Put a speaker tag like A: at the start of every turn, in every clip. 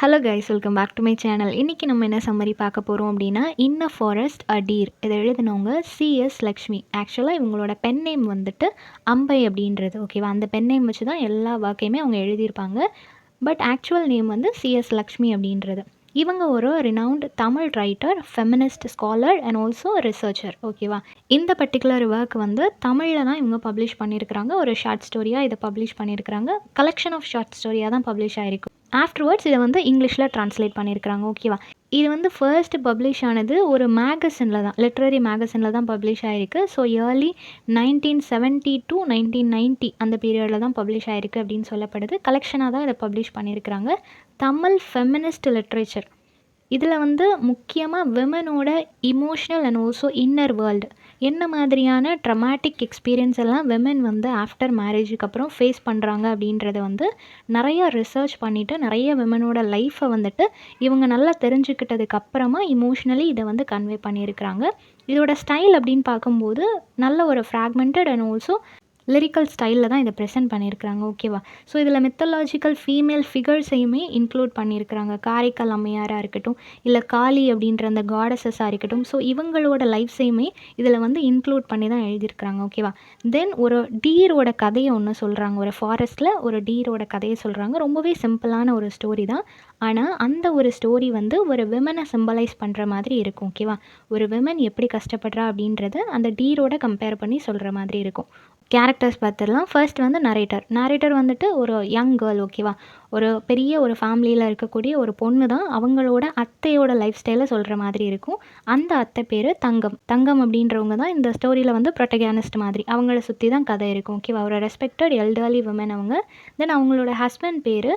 A: Hello guys, welcome back to my channel. இன்றைக்கி நம்ம என்ன சம்மரி பார்க்க போகிறோம் அப்படின்னா, இன் அ ஃபாரஸ்ட் அ டீர். இதை எழுதினவங்க CS லக்ஷ்மி. ஆக்சுவலாக இவங்களோட பென் நேம் வந்துட்டு அம்பை அப்படின்றது. ஓகேவா, அந்த பென் நேம் வச்சு தான் எல்லா வாக்கையுமே அவங்க எழுதியிருப்பாங்க. பட் ஆக்சுவல் நேம் வந்து CS லக்ஷ்மி அப்படின்றது. இவங்க ஒரு renowned Tamil writer, feminist scholar and also researcher. ஓகேவா, இந்த பர்டிகுலர் ஒர்க் வந்து தமிழில் தான் இவங்க பப்ளிஷ் பண்ணியிருக்கிறாங்க. ஒரு ஷார்ட் ஸ்டோரியாக இதை பப்ளிஷ் பண்ணியிருக்கிறாங்க. கலெக்ஷன் ஆஃப் ஷார்ட் ஸ்டோரியாக தான் பப்ளிஷ் ஆகிருக்கும். ஆஃப்டர்வர்ட்ஸ் இதை வந்து இங்கிலீஷில் ட்ரான்ஸ்லேட் பண்ணியிருக்கிறாங்க. ஓகேவா, இது வந்து ஃபர்ஸ்ட் பப்ளிஷ் ஆனது ஒரு மேகசினில் தான், லிட்ரரி மேகசினில் தான் பப்ளிஷ் ஆகிருக்கு. ஸோ இயர்லி 1970 to 1990 அந்த பீரியடில் தான் பப்ளிஷ் ஆகிருக்கு அப்படின்னு சொல்லப்படுது. கலெக்ஷனாக தான் இதை பப்ளிஷ் பண்ணியிருக்கிறாங்க. Tamil feminist literature. இதில் வந்து முக்கியமாக விமனோட emotional and also inner world, என்ன மாதிரியான ட்ரமாட்டிக் எக்ஸ்பீரியன்ஸ் எல்லாம் விமன் வந்து ஆஃப்டர் மேரேஜுக்கு அப்புறம் ஃபேஸ் பண்ணுறாங்க அப்படின்றத வந்து நிறையா ரிசர்ச் பண்ணிவிட்டு நிறைய விமனோட லைஃப்பை வந்துட்டு இவங்க நல்லா தெரிஞ்சுக்கிட்டதுக்கு அப்புறமா இமோஷ்னலி இதை வந்து கன்வே பண்ணியிருக்கிறாங்க. இதோட ஸ்டைல் அப்படின்னு பார்க்கும்போது நல்ல ஒரு ஃப்ராக்மெண்டட் அண்ட் ஆல்சோ லிரிக்கல் ஸ்டைலில் தான் இதை ப்ரெசென்ட் பண்ணியிருக்கிறாங்க. ஓகேவா, ஸோ இதில் மித்தாலஜிக்கல் ஃபீமேல் ஃபிகர்ஸையுமே இன்க்ளூட் பண்ணியிருக்கிறாங்க. காரைக்கால் அம்மையாராக இருக்கட்டும், இல்லை காளி அப்படின்ற அந்த காடஸஸாக இருக்கட்டும். ஸோ இவங்களோட லைஃப்ஸையுமே இதில் வந்து இன்க்ளூட் பண்ணி தான் எழுதியிருக்கிறாங்க. ஓகேவா, தென் ஒரு டீரோட கதையை ஒன்று சொல்கிறாங்க. ஒரு ஃபாரஸ்ட்டில் ஒரு டீரோட கதையை சொல்கிறாங்க. ரொம்பவே சிம்பிளான ஒரு ஸ்டோரி தான். ஆனால் அந்த ஒரு ஸ்டோரி வந்து ஒரு விமனை சிம்பலைஸ் பண்ணுற மாதிரி இருக்கும். ஓகேவா, ஒரு விமன் எப்படி கஷ்டப்படுறா அப்படின்றத அந்த டீரோட கம்பேர் பண்ணி சொல்கிற மாதிரி இருக்கும். கேரக்டர்ஸ் பார்த்துடலாம். ஃபர்ஸ்ட் வந்து நரேட்டர் வந்துட்டு ஒரு யங் கேர்ள். ஓகேவா, ஒரு பெரிய ஒரு ஃபேமிலியில் இருக்கக்கூடிய ஒரு பொண்ணு தான். அவங்களோட அத்தையோட லைஃப் ஸ்டைலை சொல்கிற மாதிரி இருக்கும். அந்த அத்தை பேர் தங்கம் அப்படின்றவங்க தான் இந்த ஸ்டோரியில் வந்து ப்ரொட்டகானிஸ்ட் மாதிரி. அவங்கள சுற்றி தான் கதை இருக்கும். ஓகேவா, ஒரு ரெஸ்பெக்டட் எல்டர்லி விமன் அவங்க. தென் அவங்களோட ஹஸ்பண்ட் பேர்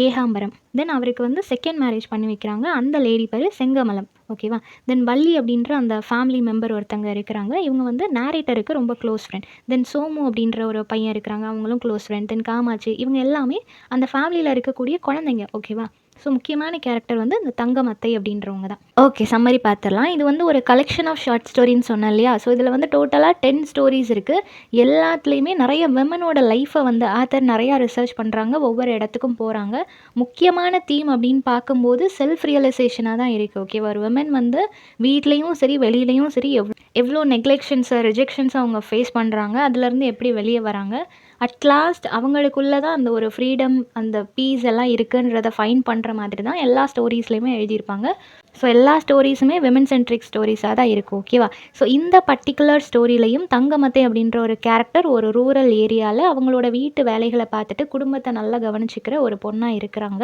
A: ஏகாம்பரம். தென் அவருக்கு வந்து செகண்ட் மேரேஜ் பண்ணி வைக்கிறாங்க. அந்த லேடி பேர் செங்கமலம். ஓகேவா, தென் வள்ளி அப்படின்ற அந்த ஃபேமிலி மெம்பர் ஒருத்தங்க இருக்கிறாங்க. இவங்க வந்து நேரேட்டருக்கு ரொம்ப க்ளோஸ் ஃப்ரெண்ட். தென் சோமு அப்படின்ற ஒரு பையன் இருக்கிறாங்க, அவங்களும் க்ளோஸ் ஃப்ரெண்ட். தென் காமாட்சி, இவங்க எல்லாமே அந்த ஃபேமிலியில் இருக்கக்கூடிய குழந்தைங்க. ஓகேவா, ஸோ முக்கியமான கேரக்டர் வந்து இந்த தங்கமத்தை அப்படின்றவங்க தான். ஓகே, சம்மரி பார்த்துடலாம். இது வந்து ஒரு கலெக்ஷன் ஆஃப் ஷார்ட் ஸ்டோரின்னு சொன்னேன் இல்லையா. ஸோ இதில் வந்து டோட்டலாக 10 ஸ்டோரிஸ் இருக்குது. எல்லாத்துலேயுமே நிறைய விமனோட லைஃப்பை வந்து ஆத்தர் நிறையா ரிசர்ச் பண்ணுறாங்க. ஒவ்வொரு இடத்துக்கும் போகிறாங்க. முக்கியமான தீம் அப்படின்னு பார்க்கும்போது செல்ஃப் ரியலைசேஷனாக தான் இருக்குது. ஓகேவா, ஒரு விமன் வந்து வீட்லேயும் சரி வெளியிலையும் சரி எவ்வளோ நெக்லெக்ஷன்ஸை ரிஜெக்ஷன்ஸை அவங்க ஃபேஸ் பண்ணுறாங்க, அதுலேருந்து எப்படி வெளியே வராங்க, அட்லாஸ்ட் அவங்களுக்குள்ளே தான் அந்த ஒரு ஃப்ரீடம், அந்த பீஸ் எல்லாம் இருக்குன்றதை ஃபைன் பண்ணுற மாதிரி தான் எல்லா ஸ்டோரிஸ்லையுமே எழுதியிருப்பாங்க. ஸோ எல்லா ஸ்டோரிஸுமே விமன் சென்ட்ரிக் ஸ்டோரிஸாக தான் இருக்கும். ஓகேவா, ஸோ இந்த பர்டிகுலர் ஸ்டோரியிலையும் தங்கமத்தை அப்படின்ற ஒரு கேரக்டர் ஒரு ரூரல் ஏரியாவில் அவங்களோட வீட்டு வேலைகளை பார்த்துட்டு குடும்பத்தை நல்லா கவனிச்சிக்கிற ஒரு பொண்ணாக இருக்கிறாங்க.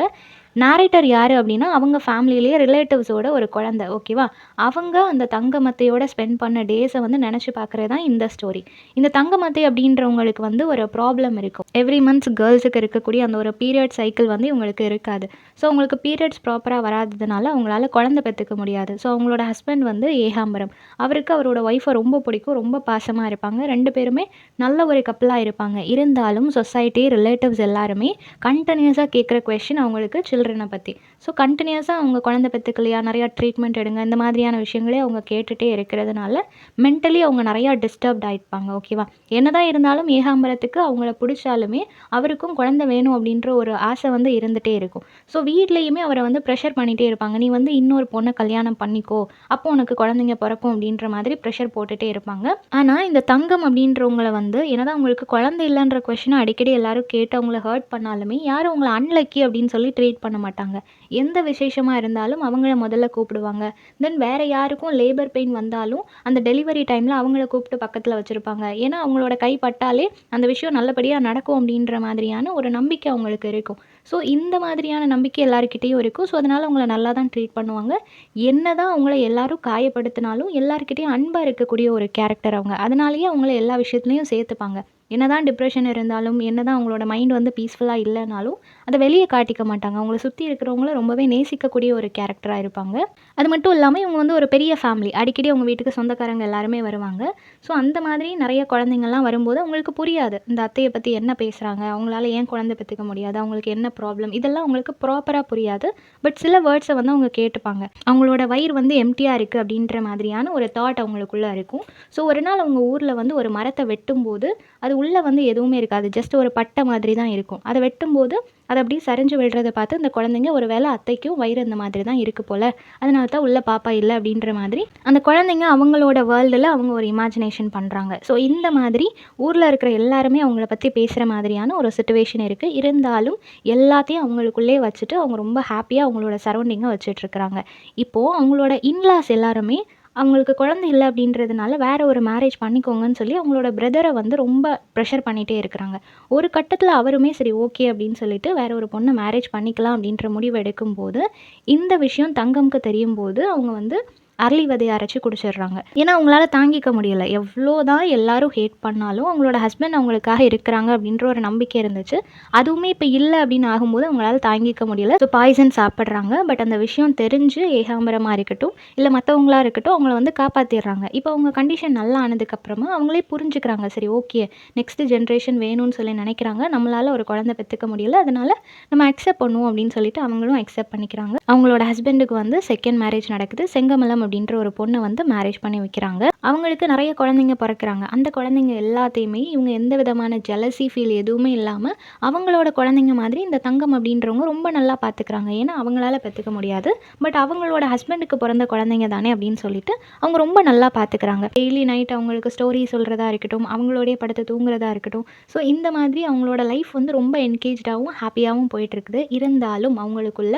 A: நேரேட்டர் யார் அப்படின்னா அவங்க ஃபேமிலியிலேயே ரிலேட்டிவ்ஸோட ஒரு குழந்தை. ஓகேவா, அவங்க அந்த தங்கமத்தையோட ஸ்பெண்ட் பண்ண டேஸை வந்து நினச்சி பார்க்குறது தான் இந்த ஸ்டோரி. இந்த தங்கமத்தை அப்படின்றவங்களுக்கு வந்து ஒரு ப்ராப்ளம் இருக்கும். எவ்ரி மந்த்ஸ் கேர்ள்ஸுக்கு இருக்கக்கூடிய அந்த ஒரு பீரியட் சைக்கிள் வந்து இவங்களுக்கு இருக்காது. ஸோ அவங்களுக்கு பீரியட்ஸ் ப்ராப்பராக வராததுனால அவங்களால குழந்தை பெற்றுக்க முடியாது. ஸோ அவங்களோட ஹஸ்பண்ட் வந்து ஏகாம்பரம். அவருக்கு அவரோட ஒய்ஃபை ரொம்ப பிடிக்கும், ரொம்ப பாசமாக இருப்பாங்க. 2 பேருமே நல்ல ஒரு கப்பலாக இருப்பாங்க. இருந்தாலும் சொசைட்டி, ரிலேட்டிவ்ஸ் எல்லாருமே கண்டினியூஸாக கேட்குற கொஸ்டின் அவங்களுக்கு சில்ட்ரனை பற்றி. ஸோ கண்டினியூஸாக அவங்க குழந்தை பெற்றுக்கலையா, நிறையா ட்ரீட்மெண்ட் எடுங்க, இந்த மாதிரியான விஷயங்களே அவங்க கேட்டுகிட்டே இருக்கிறதுனால மென்டலி அவங்க நிறையா டிஸ்டர்ப்ட் ஆகிருப்பாங்க. ஓகேவா, என்னதான் இருந்தாலும் ஏகாம்பரத்துக்கு அவங்கள பிடிச்சாலுமே அவருக்கும் குழந்தை வேணும் அப்படின்ற ஒரு ஆசை வந்து இருந்துகிட்டே இருக்கும். ஸோ வீட்லேயுமே அவரை வந்து ப்ரெஷர் பண்ணிகிட்டே இருப்பாங்க. நீ வந்து இன்னொரு பொண்ணை கல்யாணம் பண்ணிக்கோ, அப்போ உனக்கு குழந்தைங்க பிறக்கும் அப்படின்ற மாதிரி ப்ரெஷர் போட்டுகிட்டே இருப்பாங்க. ஆனால் இந்த தங்கம் அப்படின்றவங்கள வந்து என்னதான் அவங்களுக்கு குழந்தை இல்லைன்ற கொஷினை அடிக்கடி எல்லாரும் கேட்டு அவங்கள ஹர்ட் பண்ணாலுமே யாரும் அவங்கள அன்லக்கி அப்படின்னு சொல்லி ட்ரீட் பண்ண மாட்டாங்க. எந்த விசேஷமாக இருந்தாலும் அவங்கள முதல்ல கூப்பிடுவாங்க. தென் வேறு யாருக்கும் லேபர் பெயின் வந்தாலும் அந்த டெலிவரி டைமில் அவங்கள கூப்பிட்டு பக்கத்தில் வச்சுருப்பாங்க. ஏன்னா அவங்களோட கை பட்டாலே அந்த விஷயம் நல்லபடியாக நடக்கும் அப்படின்ற மாதிரியான ஒரு நம்பிக்கை அவங்களுக்கு இருக்கும். ஸோ இந்த மாதிரியான நம்பிக்கை எல்லாருக்கிட்டேயும் இருக்கும். ஸோ அதனால் அவங்கள நல்லா தான் ட்ரீட் பண்ணுவாங்க. என்ன தான் அவங்கள எல்லாரும் காயப்படுத்தினாலும் எல்லாருக்கிட்டேயும் அன்பாக இருக்கக்கூடிய ஒரு கேரக்டர் அவங்க. அதனாலேயே அவங்கள எல்லா விஷயத்துலையும் சேர்த்துப்பாங்க. என்னதான் டிப்ரெஷன் இருந்தாலும், என்னதான் அவங்களோட மைண்ட் வந்து பீஸ்ஃபுல்லாக இல்லைனாலும் அதை வெளியே காட்டிக்க மாட்டாங்க. அவங்கள சுற்றி இருக்கிறவங்கள ரொம்பவே நேசிக்கக்கூடிய ஒரு கேரக்டராக இருப்பாங்க. அது மட்டும் இல்லாமல் இவங்க வந்து ஒரு பெரிய ஃபேமிலி. அடிக்கடி அவங்க வீட்டுக்கு சொந்தக்காரங்க எல்லாருமே வருவாங்க. ஸோ அந்த மாதிரி நிறைய குழந்தைங்கள்லாம் வரும்போது அவங்களுக்கு புரியாது. இந்த அத்தையை பற்றி என்ன பேசுகிறாங்க, அவங்களால ஏன் குழந்தை பெற்றுக்க முடியாது, அவங்களுக்கு என்ன ப்ராப்ளம், இதெல்லாம் அவங்களுக்கு ப்ராப்பராக புரியாது. பட் சில வேர்ட்ஸை வந்து அவங்க கேட்டுப்பாங்க. அவங்களோட வயிறு வந்து எம்டியாக இருக்குது அப்படின்ற மாதிரியான ஒரு தாட் அவங்களுக்குள்ளே இருக்கும். ஸோ ஒரு நாள் அவங்க ஊரில் வந்து ஒரு மரத்தை வெட்டும்போது அது உள்ளே வந்து எதுவுமே இருக்காது. ஜஸ்ட் ஒரு பட்டை மாதிரி தான் இருக்கும். அதை வெட்டும்போது அது அப்படியே சரிஞ்சு விழுறத பார்த்து இந்த குழந்தைங்க ஒரு வேளை அத்தைக்கும் வயிறு இந்த மாதிரி தான் இருக்குது போல், அதனால தான் உள்ள பாப்பா இல்லை அப்படின்ற மாதிரி அந்த குழந்தைங்க அவங்களோட வேர்ல்டில் அவங்க ஒரு இமேஜினேஷன் பண்ணுறாங்க. ஸோ இந்த மாதிரி ஊரில் இருக்கிற எல்லாருமே அவங்கள பற்றி பேசுகிற மாதிரியான ஒரு சிச்சுவேஷன் இருக்குது. இருந்தாலும் எல்லாத்தையும் அவங்களுக்குள்ளே வச்சுட்டு அவங்க ரொம்ப ஹாப்பியாக அவங்களோட சரௌண்டிங்கை வச்சுட்ருக்குறாங்க. இப்போது அவங்களோட இன்லாஸ் எல்லாருமே அவங்களுக்கு குழந்தை இல்லை அப்படின்றதுனால வேற ஒரு மேரேஜ் பண்ணிக்கோங்கன்னு சொல்லி அவங்களோட பிரதரை வந்து ரொம்ப ப்ரெஷர் பண்ணிகிட்டே இருக்கிறாங்க. ஒரு கட்டத்தில் அவருமே சரி ஓகே அப்படின்னு சொல்லிட்டு வேற ஒரு பொண்ணை மேரேஜ் பண்ணிக்கலாம் அப்படின்ற முடிவு எடுக்கும்போது இந்த விஷயம் தங்கம்க்கு தெரியும் போது அவங்க வந்து அரளி விதைய அரைச்சி குடிச்சிடுறாங்க. ஏன்னா அவங்களால தாங்கிக்க முடியல. எவ்வளோ தான் எல்லாரும் ஹேட் பண்ணாலும் அவங்களோட ஹஸ்பண்ட் அவங்களுக்காக இருக்கிறாங்க அப்படின்ற ஒரு நம்பிக்கை இருந்துச்சு. அதுவுமே இப்போ இல்லை அப்படின்னு ஆகும்போது அவங்களால தாங்கிக்க முடியல. ஸோ பாய்சன் சாப்பிட்றாங்க. பட் அந்த விஷயம் தெரிஞ்சு ஏகாம்பரமாக இருக்கட்டும் இல்லை மற்றவங்களா இருக்கட்டும் அவங்கள வந்து காப்பாற்றிடுறாங்க. இப்போ அவங்க கண்டிஷன் நல்லா ஆனதுக்கப்புறமா அவங்களே புரிஞ்சுக்கிறாங்க. சரி ஓகே, நெக்ஸ்ட் ஜென்ரேஷன் வேணும்னு சொல்லி நினைக்கிறாங்க. நம்மளால் ஒரு குழந்தை பெற்றுக்க முடியல, அதனால் நம்ம அக்செப்ட் பண்ணுவோம் அப்படின்னு சொல்லிட்டு அவங்களும் அக்செப்ட் பண்ணிக்கிறாங்க. அவங்களோட ஹஸ்பண்டுக்கு வந்து செகண்ட் மேரேஜ் நடக்குது. செங்கமலம் அப்படின்ற ஒரு பொண்ணை வந்து மேரேஜ் பண்ணி வைக்கிறாங்க. அவங்களுக்கு நிறைய குழந்தைங்க பிறக்கிறாங்க. அந்த குழந்தைங்க எல்லாத்தையுமே இவங்க எந்த விதமான ஜெலசி ஃபீல் எதுவுமே இல்லாமல் அவங்களோட குழந்தைங்க மாதிரி இந்த தங்கம் அப்படின்றவங்க ரொம்ப நல்லா பார்த்துக்கிறாங்க. ஏன்னா அவங்களால பெற்றுக்க முடியாது, பட் அவங்களோட ஹஸ்பண்டுக்கு பிறந்த குழந்தைங்க தானே அப்படின்னு சொல்லிட்டு அவங்க ரொம்ப நல்லா பார்த்துக்கிறாங்க. டெய்லி நைட் அவங்களுக்கு ஸ்டோரி சொல்கிறதா இருக்கட்டும், அவங்களோடைய படத்தை தூங்குறதா இருக்கட்டும். ஸோ இந்த மாதிரி அவங்களோட லைஃப் வந்து ரொம்ப என்கேஜாகவும் ஹாப்பியாகவும் போயிட்டுருக்குது. இருந்தாலும் அவங்களுக்குள்ள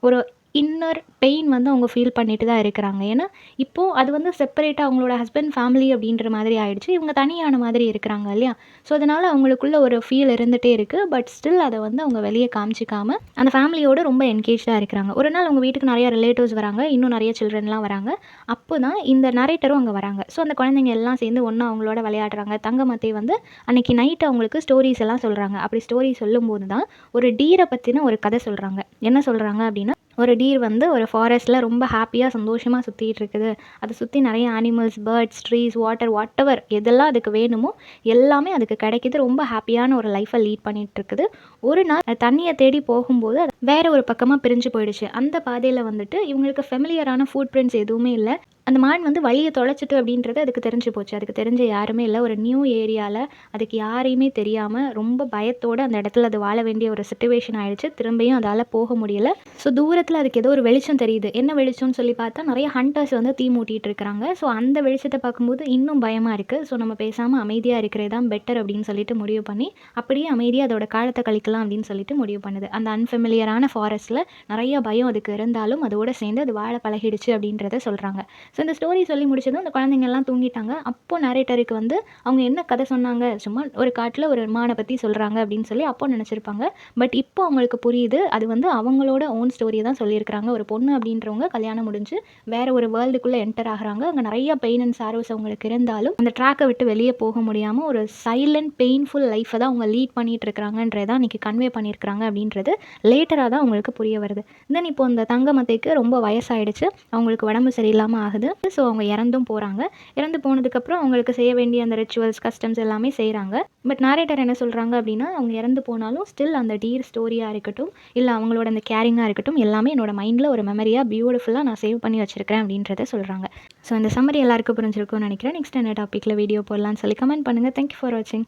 A: ஒரு இன்னர் பெயின் வந்து அவங்க ஃபீல் பண்ணிட்டு தான் இருக்கிறாங்க. ஏன்னா இப்போது அது வந்து செப்பரேட்டாக அவங்களோட ஹஸ்பண்ட் ஃபேமிலி அப்படின்ற மாதிரி ஆயிடுச்சு. இவங்க தனியான மாதிரி இருக்கிறாங்க இல்லையா? ஸோ அதனால் அவங்களுக்குள்ள ஒரு ஃபீல் இருந்துகிட்டே இருக்குது. பட் ஸ்டில் அதை வந்து அவங்க வெளியே காமிச்சிக்காம அந்த ஃபேமிலியோட ரொம்ப என்கேஜாக இருக்கிறாங்க. ஒரு நாள் அவங்க வீட்டுக்கு நிறைய ரிலேட்டிவ்ஸ் வராங்க, இன்னும் நிறைய சில்ட்ரன்லாம் வராங்க. அப்போ தான் இந்த நரேட்டரும் அங்கே வராங்க. ஸோ அந்த குழந்தைங்க எல்லாம் சேர்ந்து ஒன்றா அவங்களோட விளையாடுறாங்க. தங்கமத்தை வந்து அன்றைக்கி நைட்டு அவங்களுக்கு ஸ்டோரிஸ் எல்லாம் சொல்கிறாங்க. அப்படி ஸ்டோரி சொல்லும்போது தான் ஒரு டீரை பற்றின ஒரு கதை சொல்கிறாங்க. என்ன சொல்கிறாங்க அப்படின்னா, ஒரு டீர் வந்து ஒரு ஃபாரஸ்ட்டில் ரொம்ப ஹாப்பியாக சந்தோஷமாக சுற்றிட்டு இருக்குது. அதை சுற்றி நிறைய அனிமல்ஸ், பேர்ட்ஸ், ட்ரீஸ், வாட்டர் எதெல்லாம் அதுக்கு வேணுமோ எல்லாமே அதுக்கு கிடைக்கிது. ரொம்ப ஹாப்பியான ஒரு லைஃப்பை லீட் பண்ணிகிட்டு இருக்குது. ஒரு நாள் தண்ணியை தேடி போகும்போது அது வேற ஒரு பக்கமாக பிரிஞ்சு போயிடுச்சு. அந்த பாதையில் வந்துட்டு இவங்களுக்கு ஃபெமிலியரான ஃபுட் பிரிண்ட்ஸ் எதுவுமே இல்லை. அந்த மான் வந்து வழியை தொலைச்சிட்டு அப்படின்றது அதுக்கு தெரிஞ்சு போச்சு. அதுக்கு தெரிஞ்ச யாருமே இல்லை. ஒரு நியூ ஏரியாவில் அதுக்கு யாரையுமே தெரியாமல் ரொம்ப பயத்தோடு அந்த இடத்துல அது வாழ வேண்டிய ஒரு சிச்சுவேஷன் ஆகிடுச்சு. திரும்பியும் அதால் போக முடியல. ஸோ தூரத்தில் அதுக்கு ஏதோ ஒரு வெளிச்சம் தெரியுது. என்ன வெளிச்சம்னு சொல்லி பார்த்தா நிறைய ஹண்டர்ஸ் வந்து தீ மூட்டிகிட்டு இருக்கிறாங்க. ஸோ அந்த வெளிச்சத்தை பார்க்கும்போது இன்னும் பயமாக இருக்குது. ஸோ நம்ம பேசாமல் அமைதியாக இருக்கிறது தான் பெட்டர் அப்படின்னு சொல்லிட்டு முடிவு பண்ணி அப்படியே அமைதியாக அதோட காலத்தை கழிக்கலாம் அப்படின்னு சொல்லிட்டு முடிவு பண்ணுது. அந்த அன்ஃபெமிலியரான ஃபாரஸ்ட்டில் நிறைய பயம் அதுக்கு இருந்தாலும் அதோடு சேர்ந்து அது வாழ பழகிடுச்சு அப்படின்றத சொல்கிறாங்க. ஸோ இந்த ஸ்டோரி சொல்லி முடிச்சதும் அந்த குழந்தைங்கள்லாம் தூங்கிட்டாங்க. அப்போது நரேட்டருக்கு வந்து அவங்க என்ன கதை சொன்னாங்க, சும்மா ஒரு காட்டில் ஒரு மானை பற்றி சொல்கிறாங்க அப்படின்னு சொல்லி அப்போ நினச்சிருப்பாங்க. பட் இப்போ அவங்களுக்கு புரியுது, அது வந்து அவங்களோட ஓன் ஸ்டோரியை தான் சொல்லியிருக்கிறாங்க. ஒரு பொண்ணு அப்படின்றவங்க கல்யாணம் முடிஞ்சு வேறு ஒரு வேர்ல்டுக்குள்ளே என்டர் ஆகுறாங்க. அங்கே நிறைய பெயின் அண்ட் சாரோஸ் அவங்களுக்கு இருந்தாலும் அந்த ட்ராக்கை விட்டு வெளியே போக முடியாமல் ஒரு சைலண்ட் பெயின்ஃபுல் லைஃப்பை தான் அவங்க லீட் பண்ணிகிட்டு இருக்கிறாங்கன்றதான் இன்றைக்கி கன்வே பண்ணியிருக்கிறாங்க அப்படின்றது லேட்டராக தான் அவங்களுக்கு புரிய வருது. தென் இப்போ அந்த தங்கமத்தைக்கு ரொம்ப வயசாகிடுச்சு, அவங்களுக்கு உடம்பு சரியில்லாமல் ஆகுது. ஸோ அவங்க இறந்தும் போகிறாங்க. இறந்து போனதுக்கப்புறம் அவங்களுக்கு செய்ய வேண்டிய அந்த ரிச்சுவல்ஸ், கஸ்டம்ஸ் எல்லாமே செய்கிறாங்க. பட் நாரேட்டர் என்ன சொல்கிறாங்க அப்படின்னா, அவங்க இறந்து போனாலும் ஸ்டில் அந்த டீர் ஸ்டோரியாக இருக்கட்டும், இல்லை அவங்களோட அந்த கேரிங்காக இருக்கட்டும், எல்லாமே என்னோட மைண்டில் ஒரு மெமரியாக பியூட்டிஃபுல்லாக நான் சேவ் பண்ணி வச்சுருக்கிறேன் அப்படின்றத சொல்கிறாங்க. ஸோ இந்த சம்மரி எல்லாருக்கும் புரிஞ்சிருக்கும்னு நினைக்கிறேன். நெக்ஸ்ட் என்ன டாப்பிக்கில் வீடியோ போடலான்னு சொல்லி கமெண்ட் பண்ணுங்கள். தேங்க்யூ ஃபார் வாட்சிங்.